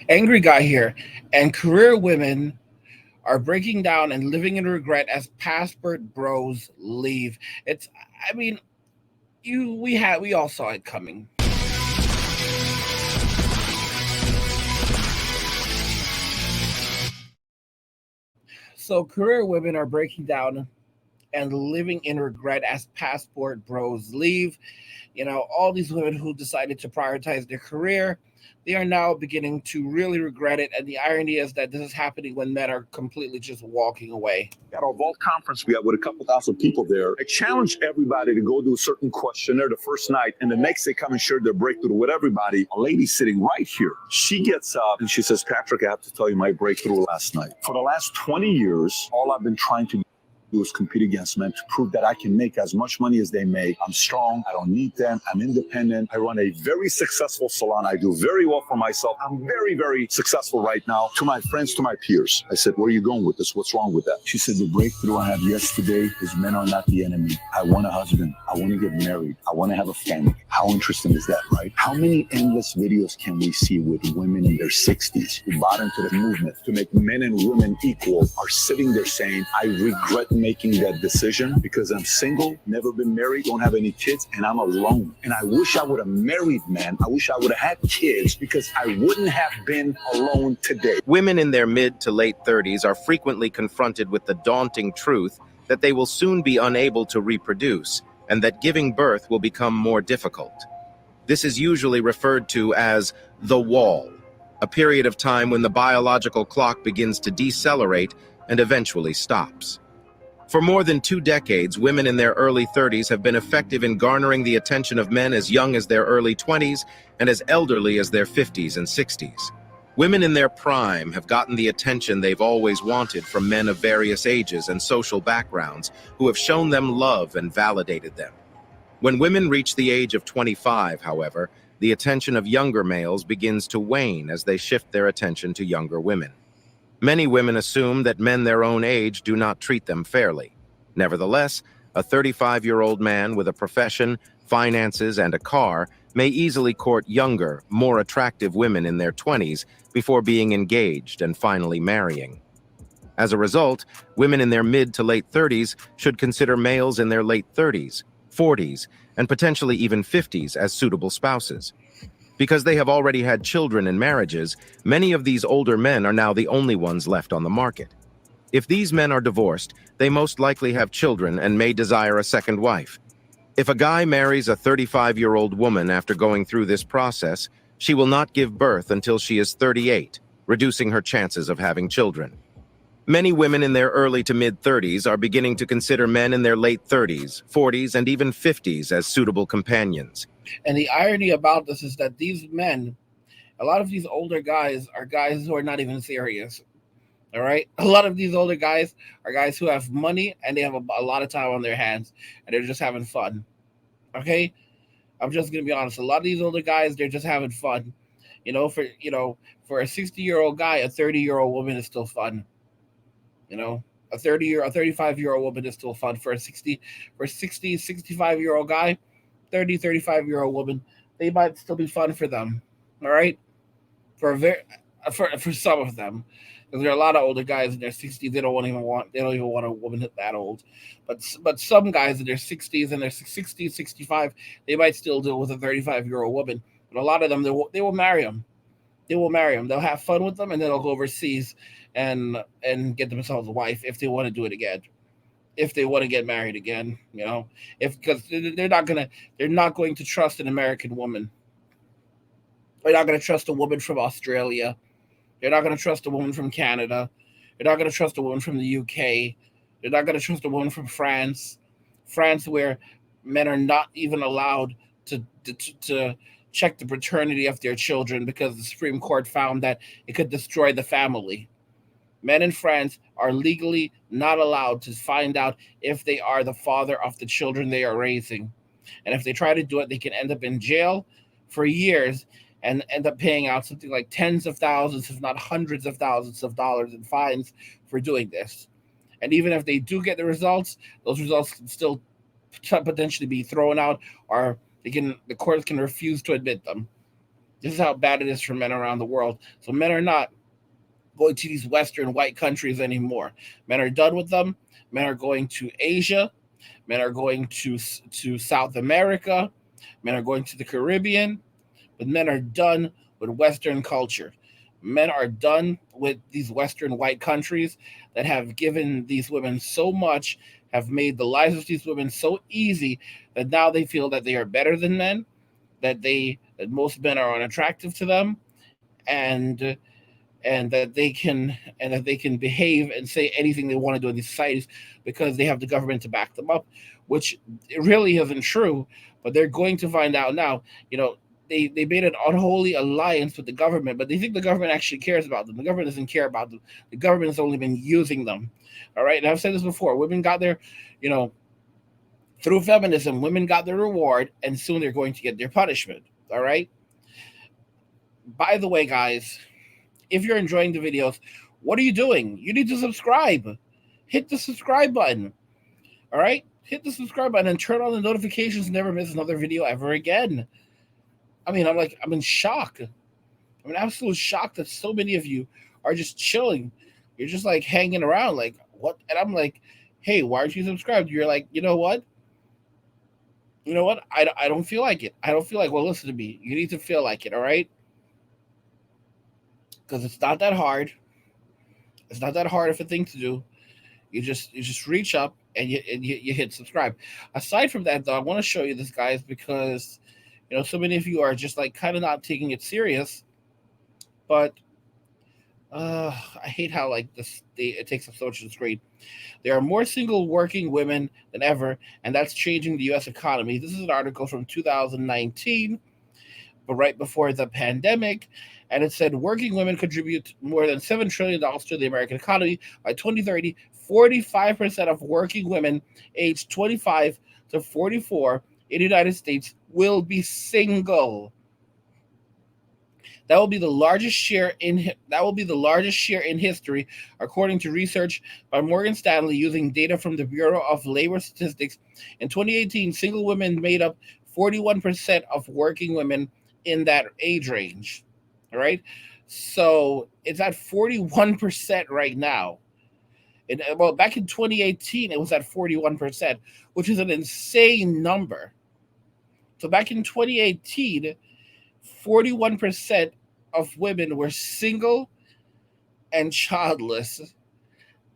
Angry guy here. And career women are breaking down and living in regret as passport bros leave. It's, I mean, we all saw it coming. So career women are breaking down and living in regret as passport bros leave. All these women who decided to prioritize their career, they are now beginning to really regret it. And the irony is that this is happening when men are completely just walking away. At our Vault conference, we had with a couple thousand people there. I challenged everybody to go do a certain questionnaire the first night, and the next they come and share their breakthrough with everybody. A lady sitting right here, she gets up and she says, Patrick, I have to tell you my breakthrough last night. For the last 20 years, all I've been trying to do is compete against men to prove that I can make as much money as they make. I'm strong. I don't need them. I'm independent. I run a very successful salon. I do very well for myself. I'm very, very successful right now. To my friends, to my peers, I said, where are you going with this? What's wrong with that? She said, the breakthrough I had yesterday is men are not the enemy. I want a husband. I want to get married. I want to have a family. How interesting is that, right? How many endless videos can we see with women in their 60s who bought into the movement to make men and women equal are sitting there saying, I regret making that decision because I'm single, never been married, don't have any kids, and I'm alone. And I wish I would have married men. I wish I would have had kids because I wouldn't have been alone today. Women in their mid to late 30s are frequently confronted with the daunting truth that they will soon be unable to reproduce and that giving birth will become more difficult. This is usually referred to as the wall, a period of time when the biological clock begins to decelerate and eventually stops. For more than 2 decades, women in their early 30s have been effective in garnering the attention of men as young as their early 20s and as elderly as their 50s and 60s. Women in their prime have gotten the attention they've always wanted from men of various ages and social backgrounds who have shown them love and validated them. When women reach the age of 25, however, the attention of younger males begins to wane as they shift their attention to younger women. Many women assume that men their own age do not treat them fairly. Nevertheless, a 35-year-old man with a profession, finances, and a car may easily court younger, more attractive women in their 20s before being engaged and finally marrying. As a result, women in their mid to late 30s should consider males in their late 30s, 40s, and potentially even 50s as suitable spouses. Because they have already had children and marriages, many of these older men are now the only ones left on the market. If these men are divorced, they most likely have children and may desire a second wife. If a guy marries a 35-year-old woman after going through this process, she will not give birth until she is 38, reducing her chances of having children. Many women in their early to mid-30s are beginning to consider men in their late 30s, 40s, and even 50s as suitable companions. And the irony about this is that these men, a lot of these older guys are guys who are not even serious. All right. A lot of these older guys are guys who have money and they have a lot of time on their hands and they're just having fun. Okay. I'm just going to be honest. A lot of these older guys, they're just having fun. For a 60-year-old guy, a 30-year-old woman is still fun. A 35-year-old woman is still fun. For a 65-year-old guy, 35-year-old woman, they might still be fun for them. All right. For some of them, because there are a lot of older guys in their 60s. They don't even want a woman that old. But some guys in their 60s and their 60s, 65, they might still deal with a 35-year-old woman. But a lot of them, they will marry them. They will marry them. They'll have fun with them, and then they'll go overseas and get themselves a wife if they want to do it again. If they want to get married again, if because they're not going to trust an American woman. They're not going to trust a woman from Australia. They're not going to trust a woman from Canada. They're not going to trust a woman from the UK. They're not going to trust a woman from France. France, where men are not even allowed to check the paternity of their children because the Supreme Court found that it could destroy the family. Men in France are legally not allowed to find out if they are the father of the children they are raising. And if they try to do it, they can end up in jail for years and end up paying out something like tens of thousands, if not hundreds of thousands of dollars in fines for doing this. And even if they do get the results, those results can still potentially be thrown out, or the courts can refuse to admit them. This is how bad it is for men around the world. So men are not going to these Western white countries anymore. Men are done with them. Men are going to Asia. Men are going to South America. Men are going to the Caribbean. But men are done with Western culture. Men are done with these Western white countries that have given these women so much, have made the lives of these women so easy that now they feel that they are better than men, that most men are unattractive to them, and that they can behave and say anything they want to do in these societies because they have the government to back them up, which it really isn't true. But they're going to find out now. You know, they made an unholy alliance with the government, but they think the government actually cares about them. The government doesn't care about them. The government has only been using them. All right, and I've said this before. Women got their, you know, through feminism, women got their reward, and soon they're going to get their punishment. All right. By the way, guys, if you're enjoying the videos, what are you doing? You need to subscribe. Hit the subscribe button. All right? Hit the subscribe button and turn on the notifications. Never miss another video ever again. I mean, I'm in shock. I'm in absolute shock that so many of you are just chilling. You're just like hanging around, like, what? And I'm like, hey, why aren't you subscribed? You're like, you know what? You know what? I don't feel like it. I don't feel like, well, listen to me. You need to feel like it, all right? Because it's not that hard. It's not that hard of a thing to do. You just reach up and you hit subscribe. Aside from that, though, I want to show you this, guys, because so many of you are just like kind of not taking it serious. But I hate how like it takes up so much of the screen. There are more single working women than ever, and that's changing the U.S. economy. This is an article from 2019, but right before the pandemic, and it said working women contribute more than $7 trillion to the American economy. By 2030, 45% of working women aged 25 to 44 in the United States will be single. That will be the largest share in history, according to research by Morgan Stanley using data from the Bureau of Labor Statistics. In 2018, single women made up 41% of working women in that age range. All right, so it's at 41% right now. Well, back in 2018, it was at 41%, which is an insane number. So back in 2018, 41% of women were single and childless.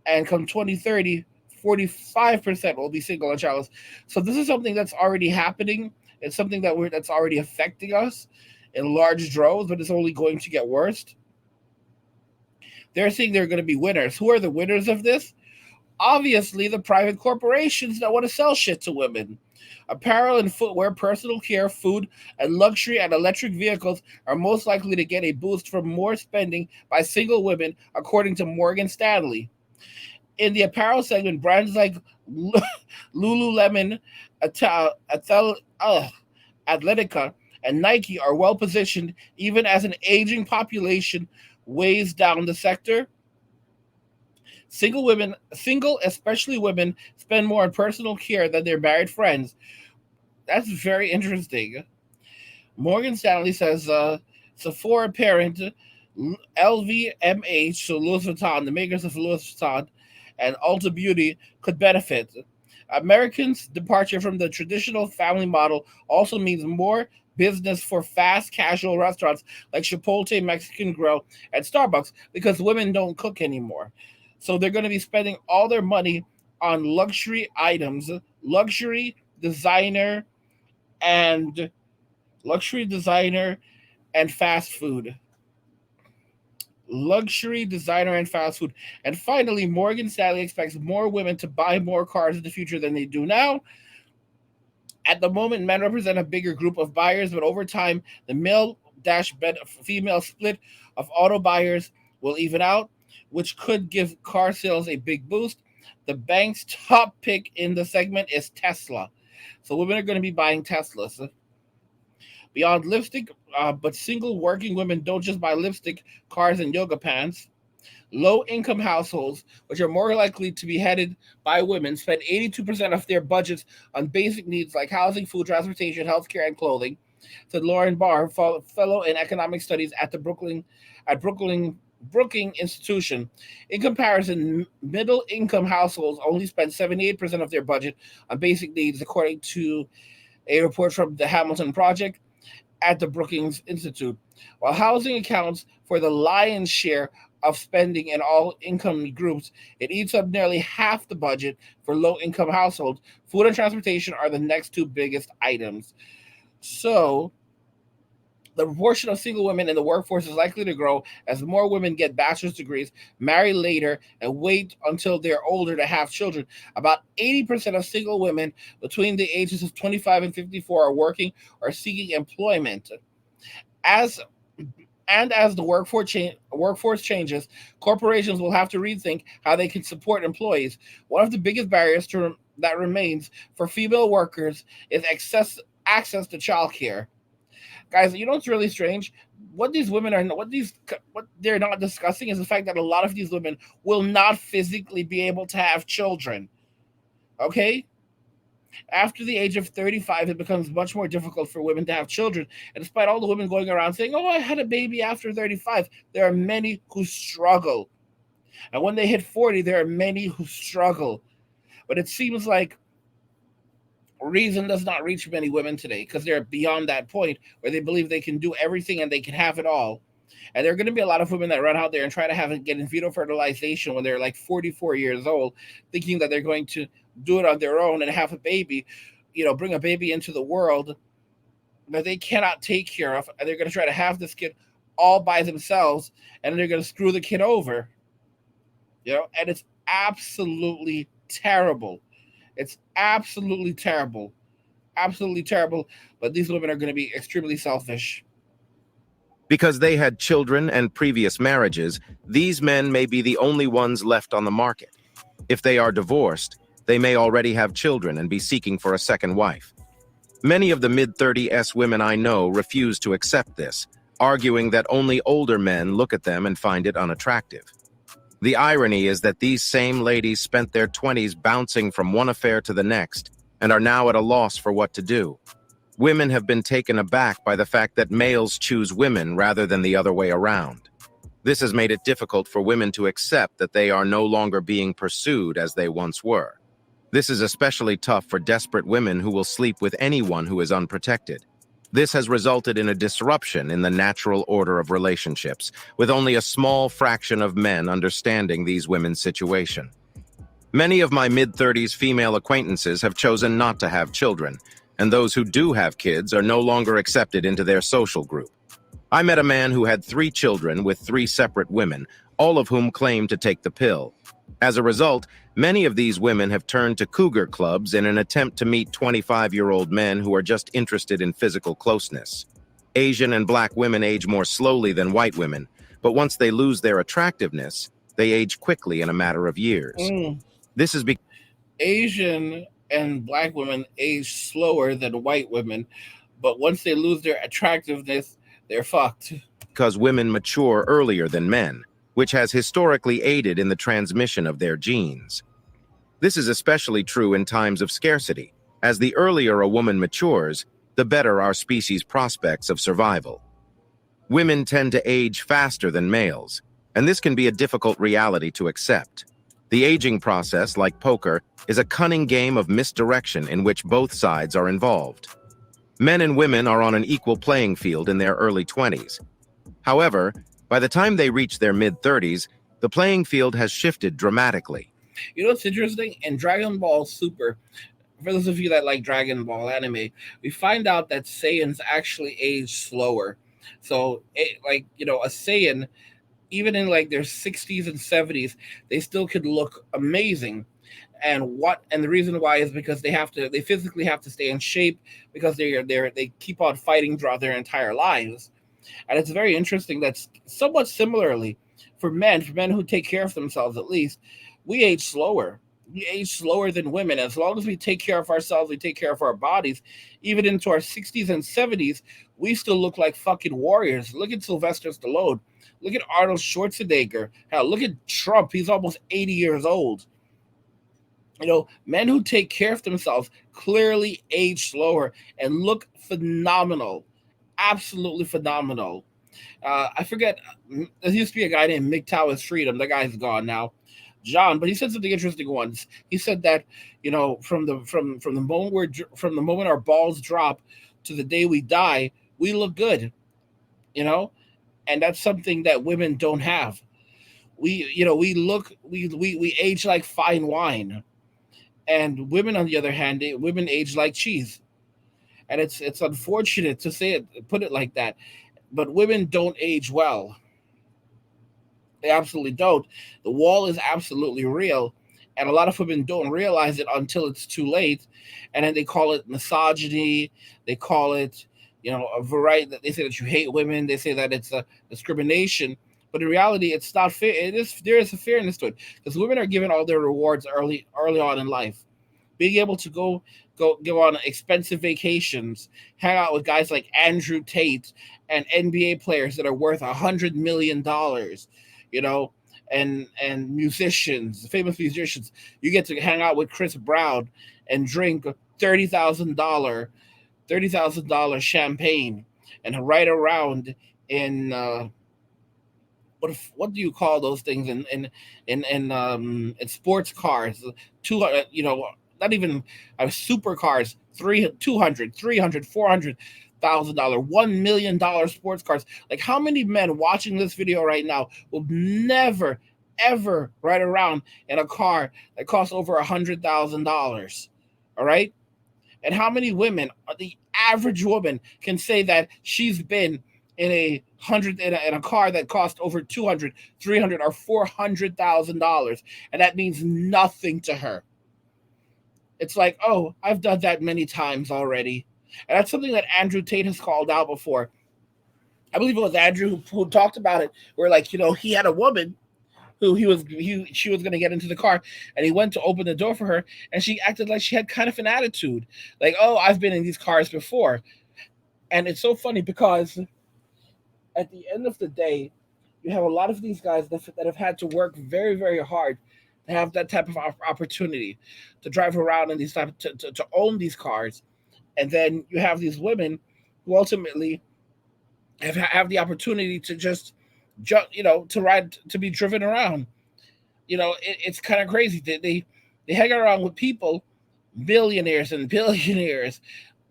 And come 2030, 45% will be single and childless. So this is something that's already happening. It's something that's already affecting us in large droves, but it's only going to get worse. They're saying they're going to be winners. Who are the winners of this? Obviously, the private corporations that want to sell shit to women. Apparel and footwear, personal care, food, and luxury and electric vehicles are most likely to get a boost from more spending by single women, according to Morgan Stanley. In the apparel segment, brands like Lululemon, Athletica, and Nike are well positioned, even as an aging population weighs down the sector. Single, especially women, spend more on personal care than their married friends. That's very interesting. Morgan Stanley says Sephora parent LVMH, so Louis Vuitton, the makers of Louis Vuitton, and Ulta Beauty could benefit. Americans' departure from the traditional family model also means more business for fast casual restaurants like Chipotle Mexican Grill and Starbucks because women don't cook anymore. So they're going to be spending all their money on luxury items, luxury designer and fast food. Luxury, designer, and fast food. And finally, Morgan Stanley expects more women to buy more cars in the future than they do now. At the moment, men represent a bigger group of buyers, but over time, the male-female split of auto buyers will even out, which could give car sales a big boost. The bank's top pick in the segment is Tesla. So women are going to be buying Teslas. Beyond lipstick, but single working women don't just buy lipstick, cars, and yoga pants. Low-income households, which are more likely to be headed by women, spend 82% of their budgets on basic needs like housing, food, transportation, healthcare, and clothing. said Lauren Barr, fellow in economic studies at the Brookings Institution. In comparison, middle income households only spend 78% of their budget on basic needs, according to a report from the Hamilton Project at the Brookings Institute. While housing accounts for the lion's share of spending in all income groups, it eats up nearly half the budget for low income households. Food and transportation are the next two biggest items. So, the proportion of single women in the workforce is likely to grow as more women get bachelor's degrees, marry later, and wait until they're older to have children. About 80% of single women between the ages of 25 and 54 are working or seeking employment. As as the workforce changes, corporations will have to rethink how they can support employees. One of the biggest barriers that remains for female workers is access to childcare. Guys, you know what's really strange? What they're not discussing is the fact that a lot of these women will not physically be able to have children. Okay? After the age of 35, it becomes much more difficult for women to have children. And despite all the women going around saying, "Oh, I had a baby after 35," there are many who struggle. And when they hit 40, there are many who struggle. But it seems like reason does not reach many women today because they're beyond that point where they believe they can do everything and they can have it all. And there are going to be a lot of women that run out there and try to have it get in fetal fertilization when they're like 44 years old, thinking that they're going to do it on their own and have a baby, bring a baby into the world that they cannot take care of. And they're going to try to have this kid all by themselves and they're going to screw the kid over. And it's absolutely terrible. It's absolutely terrible. Absolutely terrible. But these women are going to be extremely selfish. Because they had children and previous marriages, these men may be the only ones left on the market. If they are divorced, they may already have children and be seeking for a second wife. Many of the mid-30s women I know refuse to accept this, arguing that only older men look at them and find it unattractive. The irony is that these same ladies spent their 20s bouncing from one affair to the next and are now at a loss for what to do. Women have been taken aback by the fact that males choose women rather than the other way around. This has made it difficult for women to accept that they are no longer being pursued as they once were. This is especially tough for desperate women who will sleep with anyone who is unprotected. This has resulted in a disruption in the natural order of relationships, with only a small fraction of men understanding these women's situation. Many of my mid-30s female acquaintances have chosen not to have children, and those who do have kids are no longer accepted into their social group. I met a man who had 3 children with 3 separate women, all of whom claimed to take the pill. As a result, many of these women have turned to cougar clubs in an attempt to meet 25-year-old men who are just interested in physical closeness. Asian and black women age more slowly than white women, but once they lose their attractiveness, they age quickly in a matter of years. This is because Asian and black women age slower than white women, but once they lose their attractiveness, they're fucked. Because women mature earlier than men, which has historically aided in the transmission of their genes. This is especially true in times of scarcity, as the earlier a woman matures, the better our species' prospects of survival. Women tend to age faster than males, and this can be a difficult reality to accept. The aging process, like poker, is a cunning game of misdirection in which both sides are involved. Men and women are on an equal playing field in their early 20s. However, by the time they reach their mid-30s, the playing field has shifted dramatically. You know what's interesting? In Dragon Ball Super, for those of you that like Dragon Ball anime, we find out that Saiyans actually age slower. So, a Saiyan, even in like their 60s and 70s, they still could look amazing. And the reason why is because they physically have to stay in shape because they keep on fighting throughout their entire lives. And it's very interesting that somewhat similarly for men who take care of themselves, at least, we age slower. We age slower than women. As long as we take care of ourselves, we take care of our bodies, even into our 60s and 70s, we still look like fucking warriors. Look at Sylvester Stallone. Look at Arnold Schwarzenegger. Hell, look at Trump. He's almost 80 years old. Men who take care of themselves clearly age slower and look phenomenal. absolutely phenomenal. I forget. There used to be a guy named MGTOW is Freedom. That guy's gone now, John. But he said something interesting once. He said that from the moment from the moment our balls drop to the day we die, we look good. You know, and that's something that women don't have. We look we age like fine wine, and women on the other hand, women age like cheese. And it's unfortunate to say it, put it like that, but women don't age well. They absolutely don't. The wall is absolutely real, and a lot of women don't realize it until it's too late, and then they call it misogyny. They call it, a variety. They say that you hate women. They say that it's a discrimination. But in reality, it's not fair. It is There is a fairness to it because women are given all their rewards early on in life. Being able to go on expensive vacations, hang out with guys like Andrew Tate and NBA players that are worth $100 million, you know, and musicians, famous musicians. You get to hang out with Chris Brown and drink $30,000 champagne and ride around in what do you call those things in sports cars, 200, not even supercars, 400,000 $1 million sports cars. Like, how many men watching this video right now will never ever ride around in a car that costs over $100,000? All right. And how many women, the average woman, can say that she's been in a car that cost over 200, 300, or $400,000, and that means nothing to her? It's like, oh, I've done that many times already, and that's something that Andrew Tate has called out before. I believe it was Andrew who talked about it. Where, like, he had a woman who she was going to get into the car, and he went to open the door for her, and she acted like she had kind of an attitude, like, oh, I've been in these cars before. And it's so funny because at the end of the day, you have a lot of these guys that have had to work very, very hard to have that type of opportunity to drive around in these type to own these cars, and then you have these women who ultimately have the opportunity to just to ride, to be driven around. It's kind of crazy. They hang around with people, millionaires and billionaires,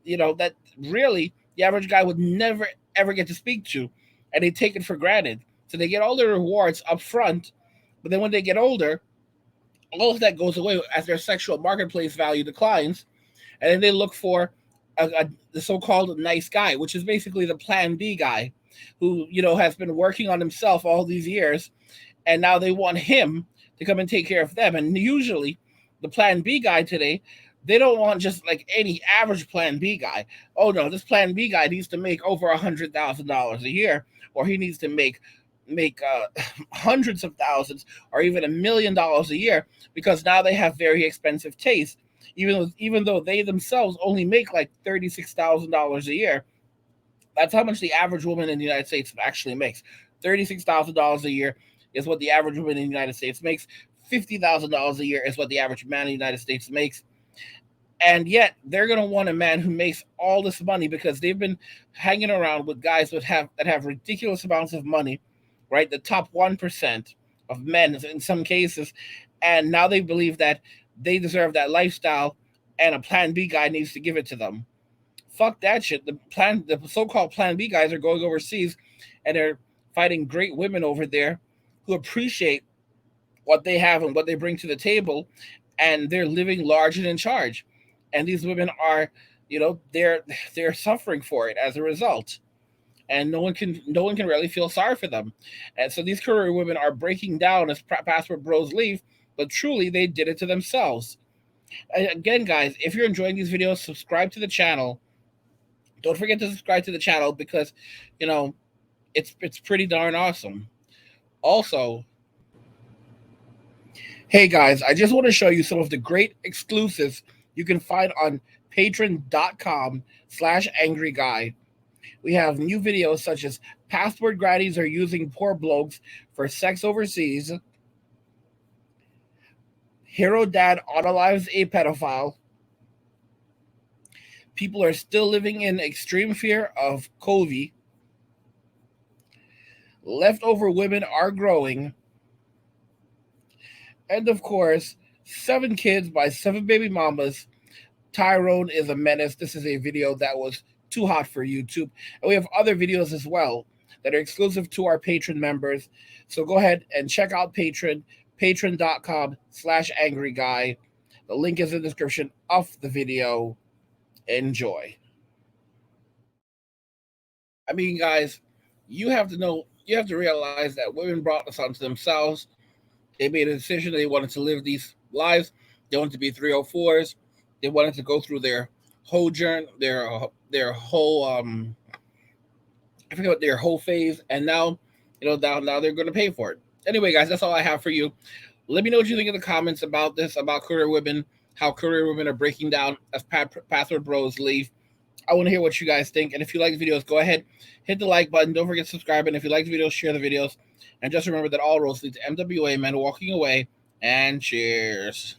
that really the average guy would never ever get to speak to, and they take it for granted. So they get all their rewards up front, but then when they get older, all of that goes away as their sexual marketplace value declines, and then they look for the so-called nice guy, which is basically the Plan B guy, who has been working on himself all these years, and now they want him to come and take care of them. And usually, the Plan B guy today, they don't want just like any average Plan B guy. Oh no, this Plan B guy needs to make over $100,000 a year, or he needs to make hundreds of thousands, or even $1 million a year, because now they have very expensive taste. Even though they themselves only make like $36,000 a year, that's how much the average woman in the United States actually makes. $36,000 a year is what the average woman in the United States makes. $50,000 a year is what the average man in the United States makes. And yet they're going to want a man who makes all this money because they've been hanging around with guys that have ridiculous amounts of money, right? The top 1% of men in some cases. And now they believe that they deserve that lifestyle, and a Plan B guy needs to give it to them. Fuck that shit. The so-called Plan B guys are going overseas, and they're fighting great women over there who appreciate what they have and what they bring to the table, and they're living large and in charge. And these women are, they're suffering for it as a result, and no one can really feel sorry for them. And so these career women are breaking down as Passport Bros leave, but truly they did it to themselves. And again, guys, if you're enjoying these videos, subscribe to the channel. Don't forget to subscribe to the channel because, you know, it's pretty darn awesome. Also, hey guys, I just want to show you some of the great exclusives you can find on patreon.com/angryguy. We have new videos such as passport grannies are using poor blokes for sex overseas, hero dad unalives a pedophile, People are still living in extreme fear of COVID. Leftover women are growing. And of course, 7 kids by 7 baby mamas. Tyrone is a menace. This is a video that was too hot for YouTube. And we have other videos as well that are exclusive to our Patreon members. So go ahead and check out Patreon, patreon.com/angryguy. The link is in the description of the video. Enjoy. I mean, guys, you have to realize that women brought this onto themselves. They made a decision. They wanted to live these lives. They wanted to be 304s. They wanted to go through their whole journey, their whole I forget what their whole phase, and now now they're going to pay for it. Anyway, guys, that's all I have for you. Let me know what you think in the comments about this, about career women, how career women are breaking down as password bros leave. I want to hear what you guys think. And if you like the videos, go ahead, hit the like button. Don't forget to subscribe. And if you like the videos, share the videos. And just remember that all roads lead to MWA, men walking away. And cheers.